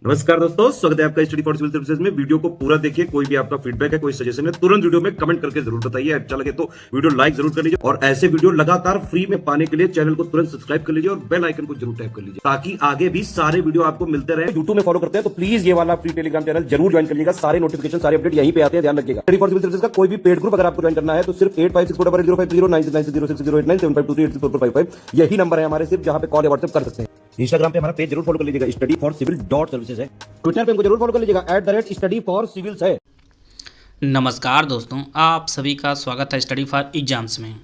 नमस्कार दोस्तों, स्वागत है आपका स्टडी फॉर सिविल सर्विसेज में। वीडियो को पूरा देखिए। कोई भी आपका फीडबैक है, कोई सजेशन है, तुरंत वीडियो में कमेंट करके जरूर बताइए। अच्छा लगे तो वीडियो लाइक जरूर कर लीजिए और ऐसे वीडियो लगातार फ्री में पाने के लिए चैनल को तुरंत सब्सक्राइब कर लीजिए और बेल आइकन को जरूर टैप कर लीजिए ताकि आगे भी सारे वीडियो आपको मिलते रहे। यूट्यूब में फॉलो करते हैं तो प्लीज ये वाला फ्री टेलीग्राम चैनल जरूर ज्वाइन करिएगा। सारे नोटिफिकेशन, सारे अपडेट यहीं पे आते हैं, ध्यान रखिएगा। स्टडी फॉर सिविल सर्विसेज का कोई भी पेड ग्रुप अगर आपको ज्वाइन करना है तो सिर्फ 8564809606089752380455 यही नंबर है हमारे, सिर्फ जहां पे कॉल या व्हाट्सएप कर सकते हैं। इंस्टाग्राम पे हमारा पेज जरूर फॉलो कर लीजिएगा, स्टडी फॉर सिविल .सर्विसेज है। ट्विटर पे हमको जरूर फॉलो कर लीजिएगा, @study for civils है। नमस्कार दोस्तों, आप सभी का स्वागत है स्टडी फॉर एग्जाम्स में।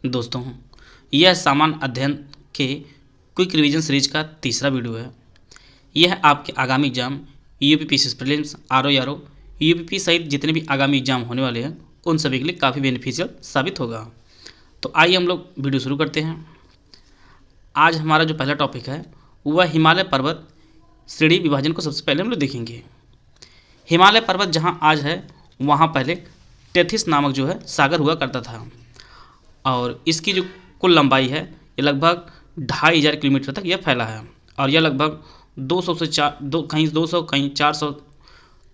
दोस्तों, यह सामान्य अध्ययन के क्विक रिवीजन सीरीज का तीसरा वीडियो है। यह आपके आगामी exam UPPC prelims, RO, UPP सहित जितने भी आगामी एग्जाम होने वाले हैं उन सभी के लिए काफ़ी बेनिफिशियल साबित होगा। तो आइए हम लोग वीडियो शुरू करते हैं। आज हमारा जो पहला टॉपिक है वह हिमालय पर्वत श्रेणी विभाजन को सबसे पहले हम लोग देखेंगे। हिमालय पर्वत जहां आज है वहां पहले टेथिस नामक जो है सागर हुआ करता था और इसकी जो कुल लंबाई है ये लगभग 2500 किलोमीटर तक यह फैला है और यह लगभग 200 से कहीं 200 कहीं 400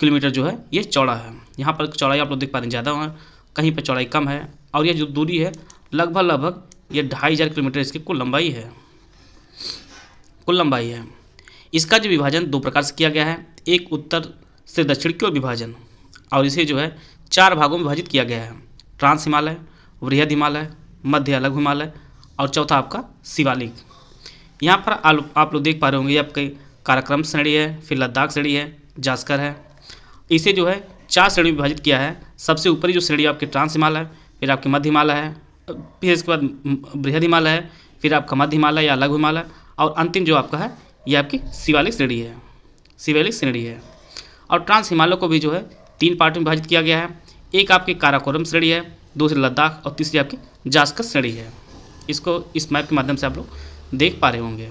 किलोमीटर जो है ये चौड़ा है। यहाँ पर चौड़ाई आप लोग देख पा रहे हैं ज़्यादा है, कहीं पर चौड़ाई कम है और यह जो दूरी है लगभग ये 2500 किलोमीटर इसकी कुल लंबाई है। इसका जो विभाजन दो प्रकार से किया गया है, एक उत्तर से दक्षिण की ओर विभाजन और इसे जो है 4 भागों में विभाजित किया गया है। ट्रांस हिमालय, वृहद हिमालय, मध्य अलग हिमालय और चौथा आपका शिवालिक। यहाँ पर आप लोग देख पा रहे होंगे ये आपके काराकोरम श्रेणी है, फिर लद्दाख श्रेणी है, जास्कर है। इसे जो है 4 श्रेणी में विभाजित किया है। सबसे ऊपरी जो श्रेणी आपकी ट्रांस हिमालय, फिर आपके मध्य हिमालय है, फिर इसके बाद वृहद हिमालय है, फिर आपका मध्य हिमालय या अलग हिमालय और अंतिम जो आपका है ये आपकी शिवालिक श्रेणी है। और ट्रांस हिमालय को भी जो है 3 पार्ट में विभाजित किया गया है। एक आपकी काराकोरम श्रेणी है, दूसरी लद्दाख और तीसरी आपकी जास्कर श्रेणी है। इसको इस मैप के माध्यम से आप लोग देख पा रहे होंगे।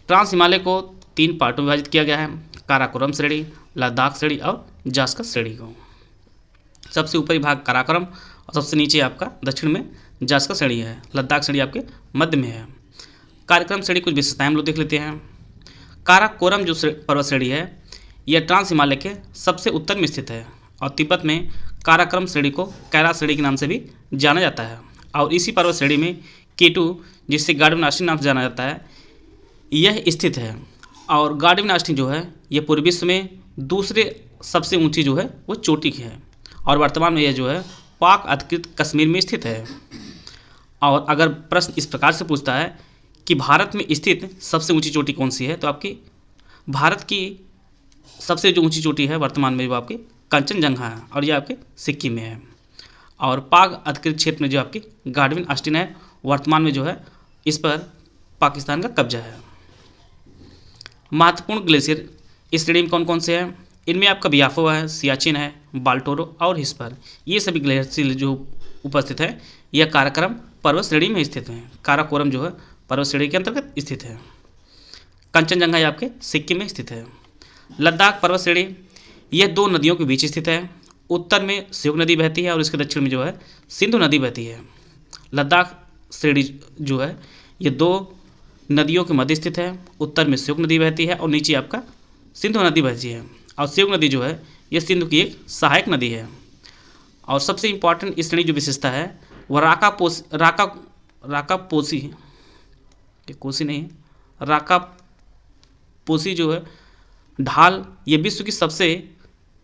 ट्रांस हिमालय को 3 पार्टों में विभाजित किया गया है, काराकोरम श्रेणी, लद्दाख श्रेणी और जास्कर श्रेणी को। सबसे ऊपरी भाग काराकोरम और सबसे नीचे आपका दक्षिण में जास्कर श्रेणी है, लद्दाख श्रेणी आपके मध्य में है। कार्यक्रम श्रेणी कुछ विशेषताएं हम लोग देख लेते हैं। काराकोरम जो पर्वत श्रेणी है यह ट्रांस हिमालय के सबसे उत्तर में स्थित है और तिब्बत में काराकोरम श्रेणी को कैरा श्रेणी के नाम से भी जाना जाता है और इसी पर्वत श्रेणी में K2 जिससे गार्डविन आस्टीन नाम से जाना जाता है यह स्थित है। और गार्डविन आस्टीन जो है यह पूर्वी विश्व में दूसरे सबसे ऊंची जो है वो चोटी है और वर्तमान में यह जो है पाक अधिकृत कश्मीर में स्थित है। और अगर प्रश्न इस प्रकार से पूछता है कि भारत में स्थित सबसे ऊंची चोटी कौन सी है, तो आपकी भारत की सबसे जो ऊंची चोटी है वर्तमान में वो आपकी कंचनजंगा है और ये आपके सिक्किम में है। और पाक अधिकृत क्षेत्र में जो आपकी गार्डविन आस्टीन है वर्तमान में जो है इस पर पाकिस्तान का कब्जा है। महत्वपूर्ण ग्लेशियर इस श्रेणी में कौन कौन से हैं? इनमें आपका बियाफो है, सियाचिन है, बाल्टोरो और हिस्पर। ये सभी ग्लेशियर जो उपस्थित है यह काराकोरम पर्वत श्रेणी में स्थित हैं। काराकोरम जो है पर्वत श्रेणी के अंतर्गत स्थित है। कंचनजंगा आपके सिक्किम में स्थित है। लद्दाख पर्वत श्रेणी यह 2 नदियों के बीच स्थित है। उत्तर में स्योक नदी बहती है और इसके दक्षिण में जो है सिंधु नदी बहती है। लद्दाख श्रेणी जो है ये 2 नदियों के मध्य स्थित है। उत्तर में स्योक नदी बहती है और नीचे आपका सिंधु नदी बहती है और स्योक नदी जो है यह सिंधु की एक सहायक नदी है। और सबसे इम्पॉर्टेंट इस श्रेणी जो विशेषता है वह राकापोसी जो है ढाल, ये विश्व की सबसे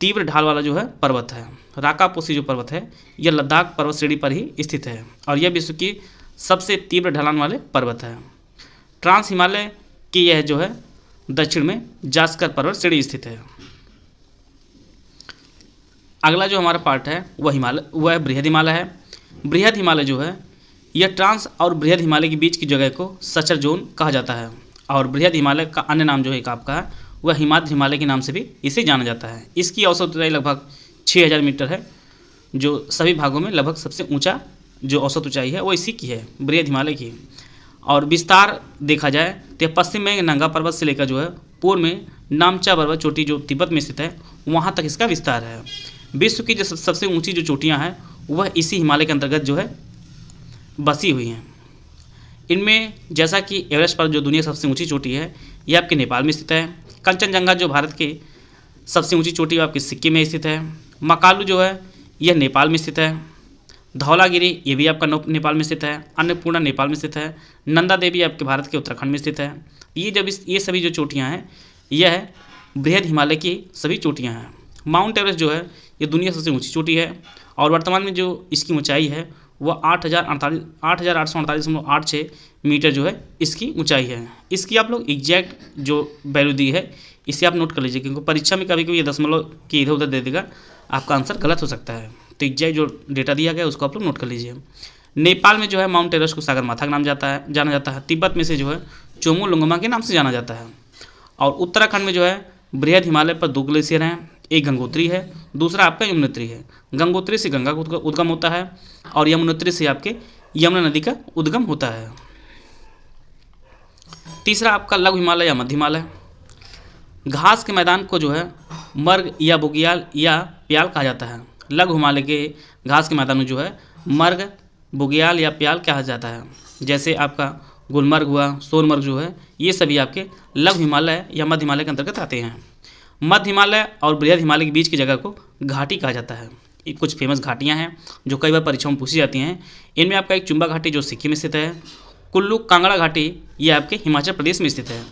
तीव्र ढाल वाला जो है पर्वत है। राकापोसी जो पर्वत है यह लद्दाख पर्वत श्रेणी पर ही स्थित है और यह विश्व की सबसे तीव्र ढलान वाले पर्वत है। ट्रांस हिमालय की यह जो है दक्षिण में जास्कर पर्वत श्रेणी स्थित है। अगला जो हमारा पार्ट है वह बृहद हिमालय है। बृहद हिमालय जो है यह ट्रांस और बृहद हिमालय के बीच की जगह को सचर जोन कहा जाता है और बृहद हिमालय का अन्य नाम जो है आपका है वह हिमाद्री हिमालय के नाम से भी इसे जाना जाता है। इसकी औसत ऊंचाई लगभग 6000 मीटर है, जो सभी भागों में लगभग सबसे ऊंचा जो औसत ऊंचाई है वो इसी की है, बृहद हिमालय की। और विस्तार देखा जाए तो पश्चिम में नंगा पर्वत से लेकर जो है पूर्व में नामचा पर्वत चोटी जो तिब्बत में स्थित है वहाँ तक इसका विस्तार है। विश्व की जो सबसे ऊँची जो चोटियाँ हैं वह इसी हिमालय के अंतर्गत जो है बसी हुई हैं। इनमें जैसा कि एवरेस्ट पर जो दुनिया की सबसे ऊंची चोटी है यह आपके नेपाल में स्थित है, कंचनजंगा जो भारत की सबसे ऊंची चोटी आपकी सिक्किम में स्थित है। मकालू जो है यह नेपाल में स्थित है। धौलागिरी ये भी आपका नेपाल में स्थित है। अन्नपूर्णा नेपाल में स्थित है। नंदा देवी आपके भारत के उत्तराखंड में स्थित है। ये सभी जो चोटियाँ हैं यह बृहद हिमालय की सभी चोटियाँ हैं। माउंट एवरेस्ट जो है ये दुनिया की सबसे ऊंची चोटी है और वर्तमान में जो इसकी ऊंचाई है वह 8,848.86 मीटर जो है इसकी ऊंचाई है। इसकी आप लोग एग्जैक्ट जो वैल्यू दी है इसे आप नोट कर लीजिए, क्योंकि परीक्षा में कभी कभी ये दशमलव की इधर उधर दे देगा, आपका आंसर गलत हो सकता है। तो एग्जैक्ट जो डेटा दिया गया है उसको आप लोग नोट कर लीजिए। नेपाल में जो है माउंट एवरेस्ट को सागरमाथा का नाम जाना जाता है। तिब्बत में से जो है चोमोलुंगमा के नाम से जाना जाता है। और उत्तराखंड में जो है बृहद हिमालय पर 2 ग्लेशियर हैं, एक गंगोत्री है, दूसरा आपका यमुनोत्री है। गंगोत्री से गंगा का उद्गम होता है और यमुनोत्री से आपके यमुना नदी का उद्गम होता है। तीसरा आपका लघु हिमालय या मध्य हिमालय। घास के मैदान को जो है मर्ग या बुग्याल या प्याल कहा जाता है। लघु हिमालय के घास के मैदान में जो है मर्ग, बुग्याल या प्याल कहा जाता है। जैसे आपका गुलमर्ग हुआ, सोनमर्ग जो है ये सभी आपके लघु हिमालय या मध्य हिमालय के अंतर्गत आते हैं। मध्य हिमालय और बृहद हिमालय के बीच की जगह को घाटी कहा जाता है। ये कुछ फेमस घाटियाँ हैं जो कई बार परीक्षाओं में पूछी जाती हैं। इनमें आपका एक चुम्बा घाटी जो सिक्किम में स्थित है। कुल्लू कांगड़ा घाटी ये आपके हिमाचल प्रदेश में स्थित है।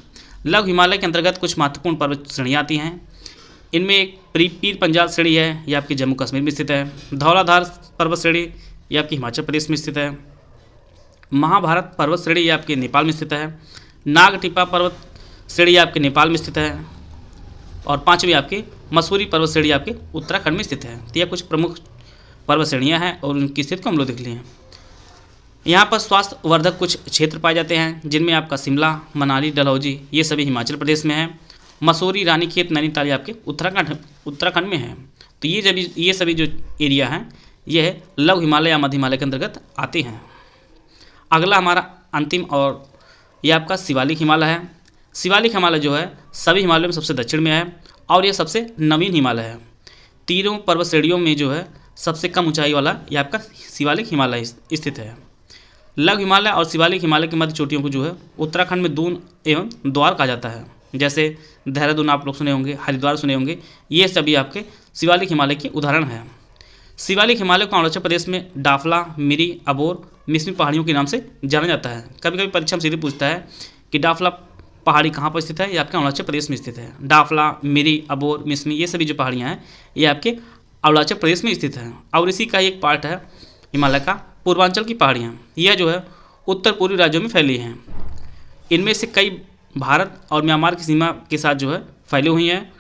लघु हिमालय के अंतर्गत कुछ महत्वपूर्ण पर्वत श्रेणियाँ आती हैं। इनमें एक पीर पंजाल श्रेणी है, ये आपके जम्मू कश्मीर में स्थित है। धौलाधार पर्वत श्रेणी ये आपके हिमाचल प्रदेश में स्थित है। महाभारत पर्वत श्रेणी ये आपके नेपाल में स्थित है। नागटिप्पा पर्वत श्रेणी आपके नेपाल में स्थित है। और 5वीं आपके मसूरी पर्वत श्रेणी आपके उत्तराखंड में स्थित है। तो यह कुछ प्रमुख पर्वत श्रेणियाँ हैं और उनकी स्थिति को हम लोग देख लिए हैं। यहाँ पर स्वास्थ्य वर्धक कुछ क्षेत्र पाए जाते हैं, जिनमें आपका शिमला, मनाली, डलहौजी ये सभी हिमाचल प्रदेश में है। मसूरी, रानीखेत, नैनीताल आपके उत्तराखंड में है। तो ये सभी जो एरिया हैं यह लघु हिमालय या मध्य हिमालय के अंतर्गत आते हैं। अगला हमारा अंतिम और यह आपका शिवालिक हिमालय है। शिवालिक हिमालय जो है सभी हिमालयों में सबसे दक्षिण में है और यह सबसे नवीन हिमालय है। तीनों पर्वत श्रेणियों में जो है सबसे कम ऊंचाई वाला यह आपका शिवालिक हिमालय स्थित है। लघु हिमालय और शिवालिक हिमालय की मध्य चोटियों को जो है उत्तराखंड में दून एवं द्वार कहा जाता है। जैसे देहरादून आप लोग सुने होंगे, हरिद्वार सुने होंगे, ये सभी आपके शिवालिक हिमालय के उदाहरण हैं। शिवालिक हिमालय को अरुणाचल प्रदेश में डाफला, मिरी, अबोर, मिसमी पहाड़ियों के नाम से जाना जाता है। कभी कभी परीक्षा में सीधे पूछता है कि डाफला पहाड़ी कहाँ पर स्थित है, ये आपके अरुणाचल प्रदेश में स्थित है। डाफला, मिरी, अबोर, मिसमी ये सभी जो पहाड़ियाँ हैं ये आपके अरुणाचल प्रदेश में स्थित हैं। और इसी का एक पार्ट है हिमालय का पूर्वांचल की पहाड़ियाँ, यह जो है उत्तर पूर्वी राज्यों में फैली हैं। इनमें से कई भारत और म्यांमार की सीमा के साथ जो है फैली हुई हैं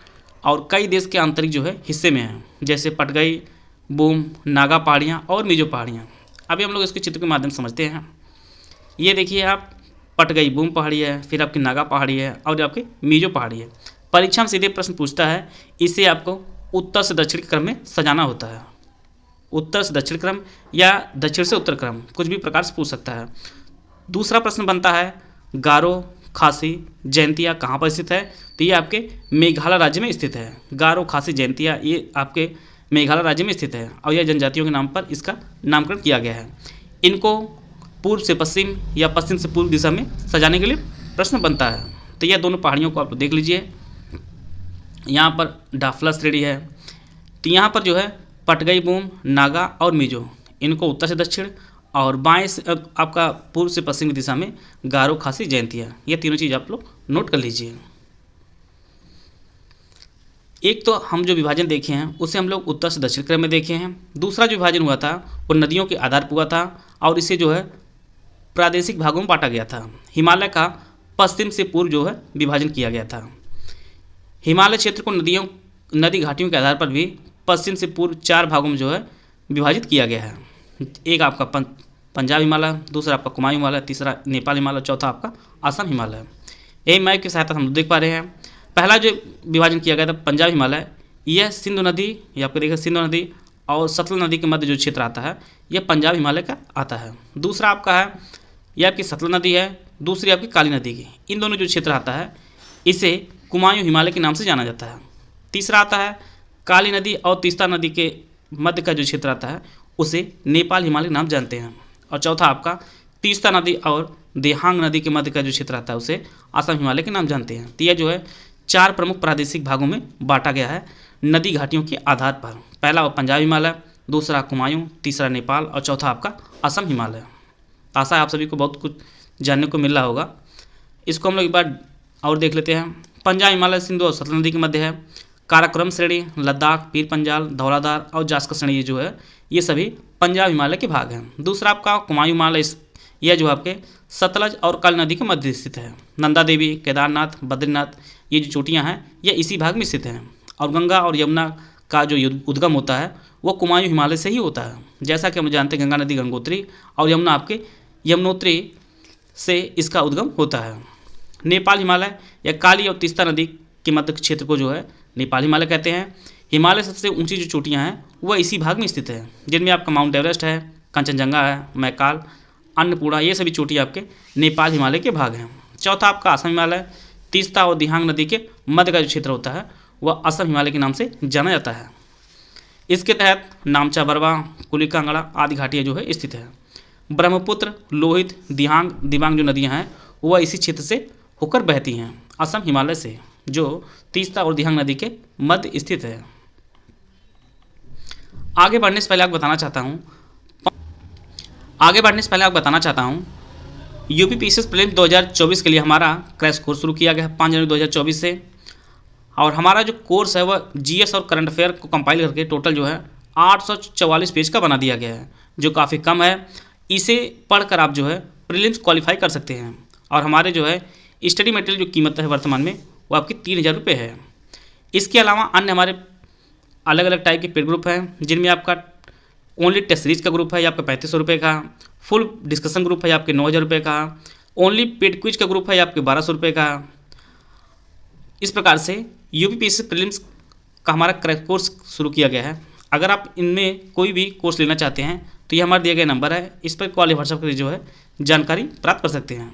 और कई देश के आंतरिक जो है हिस्से में हैं, जैसे पटगई, बूम, नागा पहाड़ियाँ और मिजो पहाड़ियाँ। अभी हम लोग इसके चित्र के माध्यम से समझते हैं। ये देखिए आप, पटगई बूम पहाड़ी है, फिर आपकी नागा पहाड़ी है और आपकी मिजो पहाड़ी है। परीक्षा में सीधे प्रश्न पूछता है, इसे आपको उत्तर से दक्षिण क्रम में सजाना होता है। उत्तर से दक्षिण क्रम या दक्षिण से उत्तर क्रम कुछ भी प्रकार से पूछ सकता है। दूसरा प्रश्न बनता है, गारो, खासी, जयंतिया कहाँ पर स्थित है, तो ये आपके मेघालय राज्य में स्थित है। गारो, खासी, जयंतिया ये आपके मेघालय राज्य में स्थित है और यह जनजातियों के नाम पर इसका नामकरण किया गया है। इनको पूर्व से पश्चिम या पश्चिम से पूर्व दिशा में सजाने के लिए प्रश्न बनता है। तो यह दोनों पहाड़ियों को आप देख लीजिए। यहाँ पर डाफला श्रेणी है, तो यहाँ पर जो है पटगई, बूम, नागा और मिजो, इनको उत्तर से दक्षिण और बाएं से आपका पूर्व से पश्चिम की दिशा में गारो, खासी, जयंतिया, ये तीनों चीज़ आप लोग नोट कर लीजिए। एक तो हम जो विभाजन देखे हैं उसे हम लोग उत्तर से दक्षिण क्रम में देखे हैं। दूसरा जो विभाजन हुआ था वो नदियों के आधार पर हुआ था और इसे जो है प्रादेशिक भागों में बांटा गया था। हिमालय का पश्चिम से पूर्व जो है विभाजन किया गया था। हिमालय क्षेत्र को नदी घाटियों के आधार पर भी पश्चिम से पूर्व 4 भागों में जो है विभाजित किया गया है। एक आपका पंजाब हिमालय, दूसरा आपका कुमाऊं हिमालय, तीसरा नेपाल हिमालय, चौथा आपका असम हिमालय। यही मैप की सहायता हम देख पा रहे हैं। पहला जो विभाजन किया गया था पंजाब हिमालय, यह सिंधु नदी, ये आपको देखिए सिंधु नदी और सतलज नदी के मध्य जो क्षेत्र आता है यह पंजाब हिमालय का आता है। दूसरा आपका है यह आपकी सतलज नदी है, दूसरी आपकी काली नदी की, इन दोनों जो क्षेत्र आता है इसे कुमाऊं हिमालय के नाम से जाना जाता है। तीसरा आता है काली नदी और तीस्ता नदी के मध्य का जो क्षेत्र आता है उसे नेपाल हिमालय के नाम जानते हैं। और चौथा आपका तीस्ता नदी और देहांग नदी के मध्य का जो क्षेत्र आता है उसे असम हिमालय के नाम जानते हैं। तो यह जो है 4 प्रमुख प्रादेशिक भागों में बांटा गया है नदी घाटियों के आधार पर। पहला पंजाब हिमालय, दूसरा कुमायूं, तीसरा नेपाल और चौथा आपका असम हिमालय। आशा है आप सभी को बहुत कुछ जानने को मिल रहा होगा। इसको हम लोग एक बार और देख लेते हैं। पंजाब हिमालय सिंधु और सतलज नदी के मध्य है। काराकोरम श्रेणी, लद्दाख, पीर पंजाल, धौलाधार और जास्कर श्रेणी ये जो है ये सभी पंजाब हिमालय के भाग हैं। दूसरा आपका कुमायूं हिमालय, यह जो आपके सतलज और काली नदी के मध्य स्थित है। नंदा देवी, केदारनाथ, बद्रीनाथ ये जो चोटियाँ हैं ये इसी भाग में स्थित हैं। और गंगा और यमुना का जो उद्गम होता है वो कुमायूं हिमालय से ही होता है। जैसा कि हम जानते हैं गंगा नदी गंगोत्री और यमुना आपके यमुनोत्री से इसका उद्गम होता है। नेपाल हिमालय या काली और तीस्ता नदी के मध्य क्षेत्र को जो है नेपाल हिमालय कहते हैं। हिमालय सबसे ऊंची जो चोटियां हैं वह इसी भाग में स्थित है, जिनमें आपका माउंट एवरेस्ट है, कंचनजंगा है, मैकाल, अन्नपूर्णा ये सभी चोटियां आपके नेपाल हिमालय के भाग हैं। चौथा आपका असम हिमालय, तीस्ता और दिहांग नदी के मध्य का जो क्षेत्र होता है वह असम हिमालय के नाम से जाना जाता है। इसके तहत नामचा बरवा, कुली कांगड़ा आदि घाटियाँ जो है स्थित है। ब्रह्मपुत्र, लोहित, दिहांग, दिबांग जो नदियाँ हैं वह इसी क्षेत्र से होकर बहती हैं, असम हिमालय से, जो तीस्ता और दिहांग नदी के मध्य स्थित है। आगे बढ़ने से पहले आपको बताना चाहता हूँ यूपीपीसीएस प्रीलिम्स 2024 के लिए हमारा क्रैश कोर्स शुरू किया गया है 5 जनवरी 2024 से। और हमारा जो कोर्स है वह जीएस और करंट अफेयर को कंपाइल करके टोटल जो है 844 पेज का बना दिया गया है, जो काफ़ी कम है। इसे पढ़कर आप जो है प्रीलिम्स क्वालिफाई कर सकते हैं। और हमारे जो है स्टडी मटेरियल जो कीमत है वर्तमान में वो आपकी 3000 रुपये है। इसके अलावा अन्य हमारे अलग अलग टाइप के पेड ग्रुप हैं, जिनमें आपका ओनली टेस्ट सीरीज का ग्रुप है आपका 3500 रुपये का, फुल डिस्कशन ग्रुप है आपके 9000 रुपये का, ओनली पेड क्विज का ग्रुप है आपके 1200 रुपये का। इस प्रकार से यूपीपीसीएस प्रीलिम्स का हमारा क्रैश कोर्स शुरू किया गया है। अगर आप इनमें कोई भी कोर्स लेना चाहते हैं तो ये हमारा दिया गया नंबर है, इस पर कॉल या व्हाट्सएप करके जो है जानकारी प्राप्त कर सकते हैं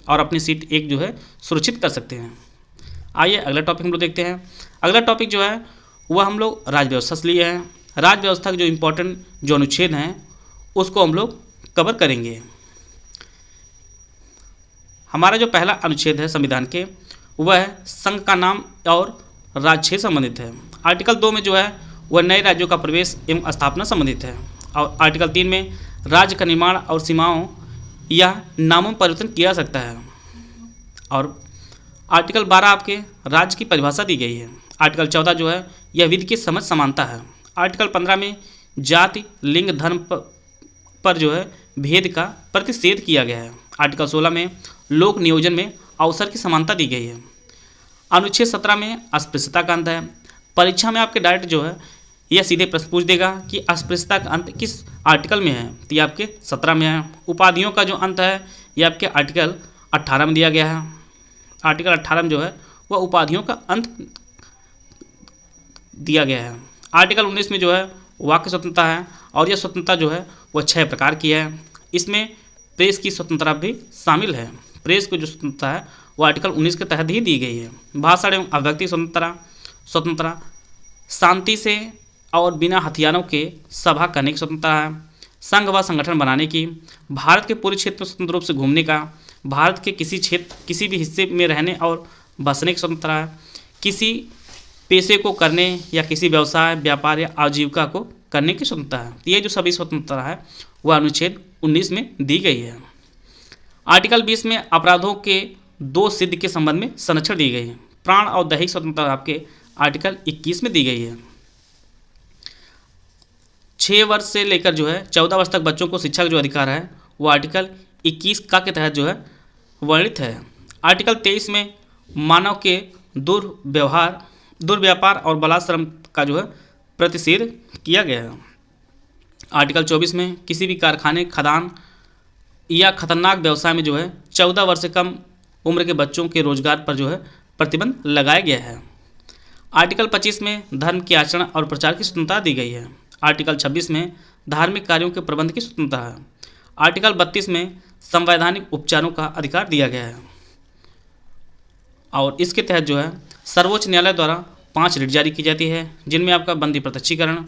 और अपनी सीट एक जो है सुरक्षित कर सकते हैं। आइए अगला टॉपिक हम लोग देखते हैं। अगला टॉपिक जो है वह हम लोग राज्य व्यवस्था से लिए हैं। राज्य व्यवस्था के जो इम्पोर्टेंट जो अनुच्छेद हैं उसको हम लोग कवर करेंगे। हमारा जो पहला अनुच्छेद है संविधान के वह है संघ का नाम और राज्य से संबंधित है। आर्टिकल 2 में जो है वह नए राज्यों का प्रवेश एवं स्थापना संबंधित है। और आर्टिकल 3 में राज्य का निर्माण और सीमाओं या नामों में परिवर्तन किया जा सकता है। और आर्टिकल 12 आपके राज्य की परिभाषा दी गई है। आर्टिकल 14 जो है यह विधि की समझ समानता है। आर्टिकल 15 में जाति, लिंग, धर्म पर जो है भेद का प्रतिषेध किया गया है। आर्टिकल 16 में लोक नियोजन में अवसर की समानता दी गई है। अनुच्छेद 17 में अस्पृश्यता का अंत है। परीक्षा में आपके डायरेक्ट जो है यह सीधे प्रश्न पूछ देगा कि अस्पृश्यता का अंत किस आर्टिकल में है, तो ये आपके 17 में है। उपाधियों का जो अंत है ये आपके आर्टिकल 18 में दिया गया है। आर्टिकल 18 में जो है वह उपाधियों का अंत दिया गया है। आर्टिकल 19 में जो है वाक्य स्वतंत्रता है और यह स्वतंत्रता जो है वह 6 प्रकार की है। इसमें प्रेस की स्वतंत्रता भी शामिल है। प्रेस को जो स्वतंत्रता है वो आर्टिकल 19 के तहत ही दी गई है। भाषण एवं अभिव्यक्ति स्वतंत्रता, शांति से और बिना हथियारों के सभा करने की स्वतंत्रता है। संघ व संगठन बनाने की, भारत के पूरे क्षेत्र में स्वतंत्र रूप से घूमने का, भारत के किसी भी हिस्से में रहने और बसने की स्वतंत्रता है, किसी पेशे को करने या किसी व्यवसाय, व्यापार या आजीविका को करने की स्वतंत्रता है। ये जो सभी स्वतंत्रता है वह अनुच्छेद 19 में दी गई है। आर्टिकल 20 में अपराधों के 2 सिद्ध के संबंध में संरक्षण दी गई है। प्राण और दैहिक स्वतंत्रता आपके आर्टिकल 21 में दी गई है। 6 वर्ष से लेकर जो है 14 वर्ष तक बच्चों को शिक्षा का जो अधिकार है वो आर्टिकल 21 का के तहत जो है वर्णित है। आर्टिकल 23 में मानव के दुर्व्यापार और बलात्श्रम का जो है प्रतिषेध किया गया है। आर्टिकल 24 में किसी भी कारखाने, खदान या खतरनाक व्यवसाय में जो है 14 वर्ष से कम उम्र के बच्चों के रोजगार पर जो है प्रतिबंध लगाया गया है। आर्टिकल 25 में धर्म के आचरण और प्रचार की स्वतंत्रता दी गई है। आर्टिकल 26 में धार्मिक कार्यों के प्रबंध की स्वतंत्रता है। आर्टिकल 32 में संवैधानिक उपचारों का अधिकार दिया गया है। और इसके तहत जो है सर्वोच्च न्यायालय द्वारा 5 रिट जारी की जाती है, जिनमें आपका बंदी प्रत्यक्षीकरण,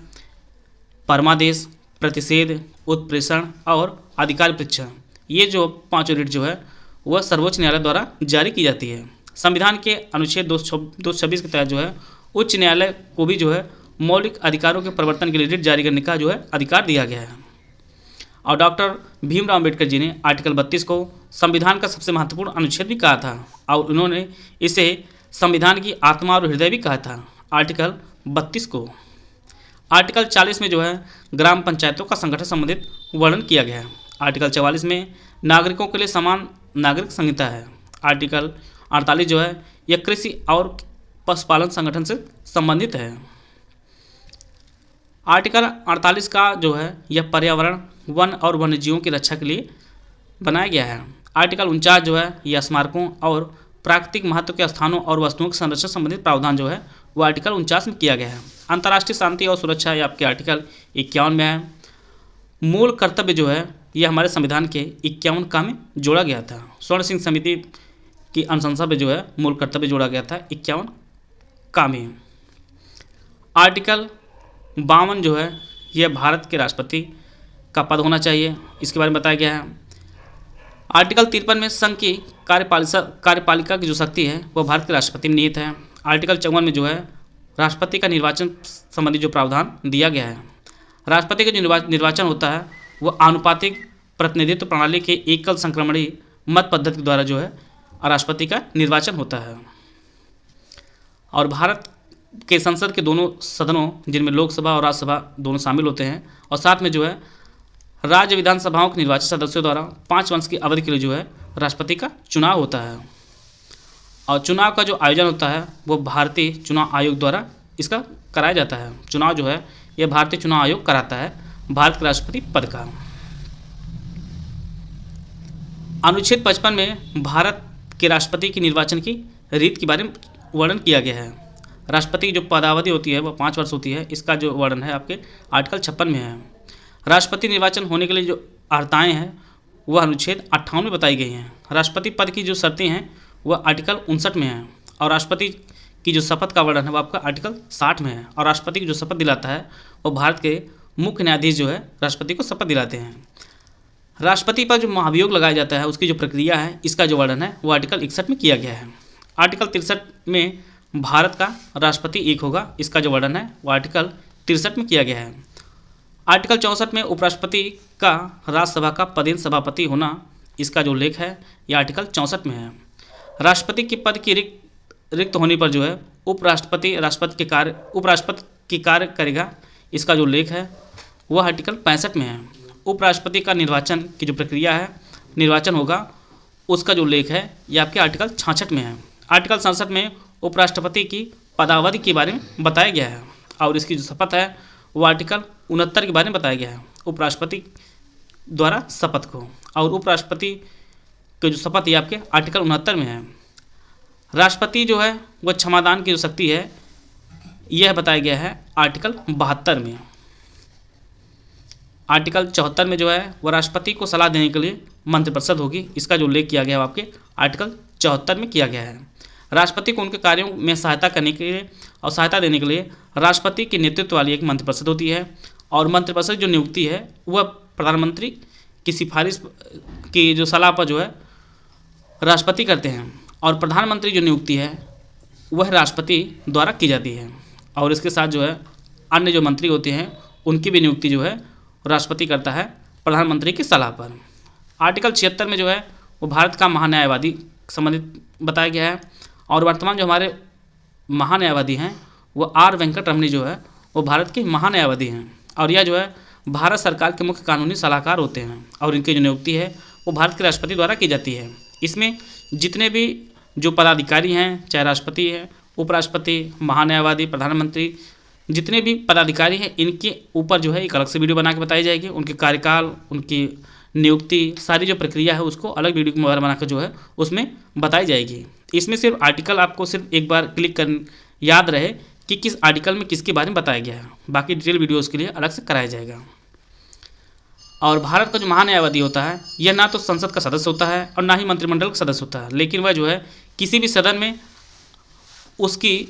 परमादेश, प्रतिषेध, उत्प्रेषण और अधिकार परीक्षण, ये जो 5 रिट जो है वह सर्वोच्च न्यायालय द्वारा जारी की जाती है। संविधान के अनुच्छेद 226 के तहत जो है उच्च न्यायालय को भी जो है मौलिक अधिकारों के प्रवर्तन के लिए रिट जारी करने का जो है अधिकार दिया गया है। और डॉक्टर भीमराव अम्बेडकर जी ने आर्टिकल 32 को संविधान का सबसे महत्वपूर्ण अनुच्छेद भी कहा था और उन्होंने इसे संविधान की आत्मा और हृदय भी कहा था, आर्टिकल 32 को। आर्टिकल 40 में जो है ग्राम पंचायतों का संगठन संबंधित वर्णन किया गया है। आर्टिकल 44 में नागरिकों के लिए समान नागरिक संहिता है। आर्टिकल 48 जो है यह कृषि और पशुपालन संगठन से संबंधित है। आर्टिकल 48 का जो है यह पर्यावरण, वन और वन्यजीवों की रक्षा के लिए बनाया गया है। आर्टिकल 49 जो है यह स्मारकों और प्राकृतिक महत्व के स्थानों और वस्तुओं के संरक्षण संबंधित प्रावधान जो है वो आर्टिकल 49 में किया गया है। अंतर्राष्ट्रीय शांति और सुरक्षा ये आपके आर्टिकल 51 में है। मूल कर्तव्य जो है यह हमारे संविधान के 51 का में जोड़ा गया था। स्वर्ण सिंह समिति की अनुशंसा पे जो है मूल कर्तव्य जोड़ा गया था 51 का में। आर्टिकल 52 जो है यह भारत के राष्ट्रपति का पद होना चाहिए, इसके बारे में बताया गया है। आर्टिकल 53 में संघ की कार्यपालिका की जो शक्ति है वह भारत के राष्ट्रपति में निहित है। आर्टिकल 54 में जो है राष्ट्रपति का निर्वाचन संबंधी जो प्रावधान दिया गया है। राष्ट्रपति का जो निर्वाचन होता है वह आनुपातिक प्रतिनिधित्व प्रणाली के एकल संक्रमणी मत पद्धति के द्वारा जो है राष्ट्रपति का निर्वाचन होता है। और भारत के संसद के दोनों सदनों जिनमें लोकसभा और राज्यसभा दोनों शामिल होते हैं और साथ में जो है राज्य विधानसभाओं के निर्वाचित सदस्यों द्वारा 5 वर्ष की अवधि के लिए जो है राष्ट्रपति का चुनाव होता है। और चुनाव का जो आयोजन होता है वो भारतीय चुनाव आयोग द्वारा इसका कराया जाता है। चुनाव जो है यह भारतीय चुनाव आयोग कराता है भारत के राष्ट्रपति पद का। अनुच्छेद 55 में भारत के राष्ट्रपति के निर्वाचन की रीत के बारे में वर्णन किया गया है। राष्ट्रपति की जो पदावधि होती है वह 5 वर्ष होती है, इसका जो वर्णन है आपके आर्टिकल 56 में है। राष्ट्रपति निर्वाचन होने के लिए जो अर्हताएँ हैं वह अनुच्छेद 58 में बताई गई हैं। राष्ट्रपति पद की जो शर्तें हैं वह आर्टिकल 59 में है। और राष्ट्रपति की जो शपथ का वर्णन है वो आपका आर्टिकल 60 में है। और राष्ट्रपति की जो शपथ दिलाता है वो भारत के मुख्य न्यायाधीश जो है राष्ट्रपति को शपथ दिलाते हैं। राष्ट्रपति पर जो महाभियोग लगाया जाता है उसकी जो प्रक्रिया है इसका जो वर्णन है वो आर्टिकल 61 में किया गया है। आर्टिकल 63 में भारत का राष्ट्रपति एक होगा, इसका जो वर्णन है वो आर्टिकल 63 में किया गया है। आर्टिकल 64 में उपराष्ट्रपति का राज्यसभा का पदेन सभापति होना, इसका जो उल्लेख है यह आर्टिकल 64 में है। राष्ट्रपति के पद की रिक्त होने पर जो है उपराष्ट्रपति की कार्य करेगा, इसका जो उल्लेख है वह आर्टिकल 65 में है। उपराष्ट्रपति का निर्वाचन की जो प्रक्रिया है निर्वाचन होगा, उसका जो उल्लेख है यह आपके आर्टिकल 66 में है। आर्टिकल 67 में उपराष्ट्रपति की पदावधि के बारे में बताया गया है और इसकी जो शपथ है वो आर्टिकल 69 के बारे में बताया गया है, उपराष्ट्रपति द्वारा शपथ को। और उपराष्ट्रपति की जो शपथ है आपके आर्टिकल 69 में है। राष्ट्रपति जो है वह क्षमादान की जो शक्ति है यह बताया गया है आर्टिकल 72 में। आर्टिकल 74 में जो है वह राष्ट्रपति को सलाह देने के लिए मंत्रिपरिषद होगी, इसका जो उल्लेख किया गया है आपके आर्टिकल 74 में किया गया है। राष्ट्रपति को उनके कार्यों में सहायता करने के लिए और सहायता देने के लिए राष्ट्रपति के नेतृत्व वाली एक मंत्रिपरिषद होती है और मंत्रिपरिषद जो नियुक्ति है वह प्रधानमंत्री की सिफारिश की जो सलाह पर जो है राष्ट्रपति करते हैं और प्रधानमंत्री जो नियुक्ति है वह राष्ट्रपति द्वारा की जाती है। और इसके साथ जो है अन्य जो मंत्री होते हैं उनकी भी नियुक्ति जो है राष्ट्रपति करता है प्रधानमंत्री की सलाह पर। आर्टिकल 76 में जो है वो भारत का महान्यायवादी संबंधित बताया गया है और वर्तमान जो हमारे महान्यायवादी हैं वो आर वेंकट रमनी जो है वो भारत के महान्यायवादी हैं और यह जो है भारत सरकार के मुख्य कानूनी सलाहकार होते हैं और इनकी जो नियुक्ति है वो भारत के राष्ट्रपति द्वारा की जाती है। इसमें जितने भी जो पदाधिकारी हैं, चाहे राष्ट्रपति है, उपराष्ट्रपति, महान्यायवादी, प्रधानमंत्री, जितने भी पदाधिकारी हैं इनके ऊपर जो है एक अलग से वीडियो बना के बताई जाएगी। उनके कार्यकाल, उनकी नियुक्ति, सारी जो प्रक्रिया है उसको अलग वीडियो में बनाकर जो है उसमें बताई जाएगी। इसमें सिर्फ आर्टिकल आपको सिर्फ एक बार क्लिक कर याद रहे कि किस आर्टिकल में किसके बारे में बताया गया है, बाकी डिटेल वीडियोज़ के लिए अलग से कराया जाएगा। और भारत का जो महान्यायवादी होता है यह ना तो संसद का सदस्य होता है और ना ही मंत्रिमंडल का सदस्य होता है, लेकिन वह जो है किसी भी सदन में उसकी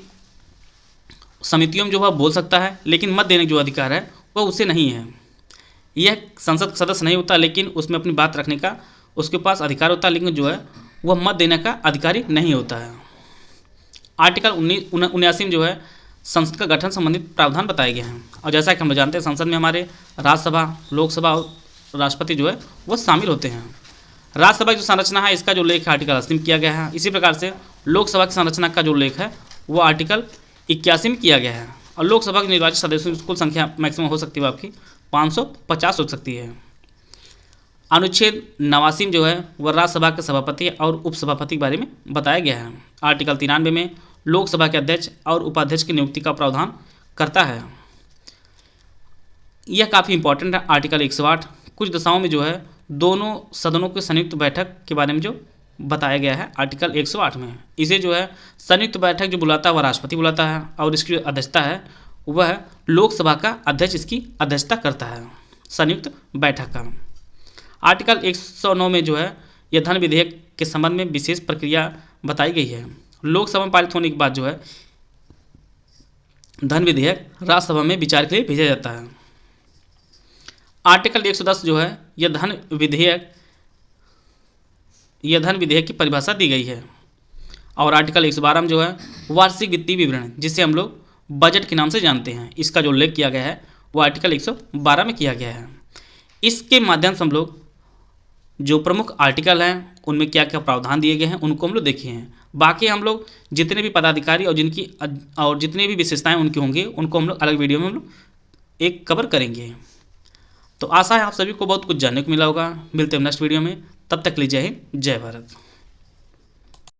समितियों में जो वह बोल सकता है, लेकिन मत देने का जो अधिकार है वह उसे नहीं है। यह संसद का सदस्य नहीं होता लेकिन उसमें अपनी बात रखने का उसके पास अधिकार होता है, लेकिन जो है वह मत देने का अधिकारी नहीं होता है। आर्टिकल 79 में जो है संसद का गठन संबंधित प्रावधान बताए गए हैं। और जैसा कि हम लोग जानते हैं संसद में हमारे राज्यसभा, लोकसभा और राष्ट्रपति जो है वो शामिल होते हैं। राज्यसभा की जो संरचना है इसका जो उल्लेख है आर्टिकल 80 में किया गया है। इसी प्रकार से लोकसभा की संरचना का जो उल्लेख है वो आर्टिकल 81 में किया गया है। और लोकसभा के निर्वाचित सदस्यों की कुल संख्या मैक्सिमम हो सकती है आपकी 550 हो सकती है। अनुच्छेद 89 जो है वह राज्यसभा के सभापति और उपसभापति के बारे में बताया गया है। आर्टिकल 93 में लोकसभा के अध्यक्ष और उपाध्यक्ष की नियुक्ति का प्रावधान करता है। यह काफ़ी इंपॉर्टेंट है। आर्टिकल 108 कुछ दशाओं में जो है दोनों सदनों की संयुक्त बैठक के बारे में जो बताया गया है आर्टिकल 108 में। इसे जो है संयुक्त बैठक जो बुलाता है वह राष्ट्रपति बुलाता है और इसकी अध्यक्षता है वह लोकसभा का अध्यक्ष इसकी अध्यक्षता करता है संयुक्त बैठक का। आर्टिकल 109 में जो है यह धन विधेयक के संबंध में विशेष प्रक्रिया बताई गई है। लोकसभा में पारित होने के बाद जो है धन विधेयक राज्यसभा में विचार के लिए भेजा जाता है। आर्टिकल 110 जो है यह धन विधेयक की परिभाषा दी गई है। और आर्टिकल 112 में जो है वार्षिक वित्तीय विवरण जिसे हम लोग बजट के नाम से जानते हैं इसका जो उल्लेख किया गया है वो आर्टिकल 112 में किया गया है। इसके माध्यम से हम लोग जो प्रमुख आर्टिकल हैं उनमें क्या क्या प्रावधान दिए गए हैं उनको हम लोग देखे हैं। बाकी हम लोग जितने भी पदाधिकारी और जितनी भी विशेषताएं उनकी होंगी उनको हम लोग अलग वीडियो में हम लोग एक कवर करेंगे। तो आशा है आप सभी को बहुत कुछ जानने को मिला होगा। मिलते हैं नेक्स्ट वीडियो में, तब तक के लिए जय हिंद, जय भारत।